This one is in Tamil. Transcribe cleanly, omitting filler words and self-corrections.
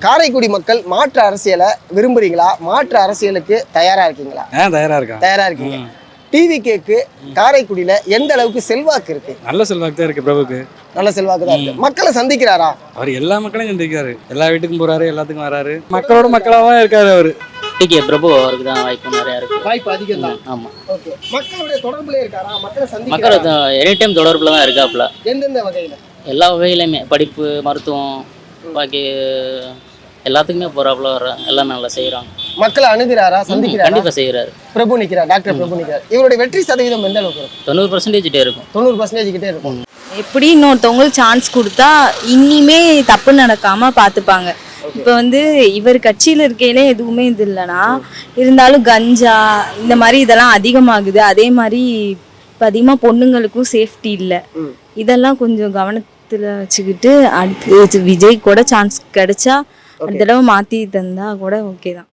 காரைக்குடி மக்கள் மாற்று அரசியலை விரும்புறீங்களா? மாற்று அரசியலுக்கு தயாரா இருக்கீங்களா? தயாரா இருக்கீங்க. டிவிகேக்கு காரைக்குடியில எந்த அளவுக்கு செல்வாக்கு இருக்கு? நல்ல செல்வாக்கு தான் இருக்கு. பிரபுக்கு நல்ல செல்வாக்கு தான் இருக்கு. மக்களை சந்திக்கிறாரா? அவர் எல்லா மக்களையும் சந்திக்கிறாரு. எல்லா வீட்டுக்கும் போறாரு, எல்லாத்துக்கும் வராரு. மக்களோட மக்களாவா இருக்காரு அவரு. டிகே பிரபு அவருக்கு தான் வாய்ப்பு நிறைய இருக்கு. வாய்ப்பு அதிகம் தான். ஆமா. ஓகே. மக்களுடைய தொடர்புல இருக்காரா? மக்களை மக்கள் சந்திக்கிறாரா? எனி டைம் தொடர்புல தான் இருக்காப்புல. எந்தெந்த வகையில? எல்லா வகையிலுமே படிப்பு, மருத்துவம், பாக்கி எல்லாத்துக்குமே போறாப்புல வர எல்லாம் நல்லா செய்யறாங்க. மக்களை அணுகிறாரா? சந்திக்கிறாரா? கண்டிப்பா செய்யறாரு. பிரபு நிக்கிறார், டாக்டர் பிரபு நிக்கிறார். இவருடைய வெற்றி சதவீதம் எந்த அளவுக்கு இருக்கும்? 90% கிட்டே இருக்கும். 90% கிட்டே இருக்கும். எப்படி இன்னொருத்தவங்களுக்கு சான்ஸ் கொடுத்தா இனிமே தப்பு நடக்காம பார்த்துப்பாங்க. இப்போ இவர் கட்சியில் இருக்கையிலே எதுவுமே இது இல்லைன்னா இருந்தாலும் கஞ்சா இந்த மாதிரி இதெல்லாம் அதிகமாகுது. அதே மாதிரி இப்போ அதிகமாக பொண்ணுங்களுக்கும் சேஃப்டி இல்லை. இதெல்லாம் கொஞ்சம் கவனத்தில் வச்சுக்கிட்டு அடுத்து விஜய் கூட சான்ஸ் கிடைச்சா அடுத்த தடவை மாற்றி தந்தா கூட ஓகே தான்.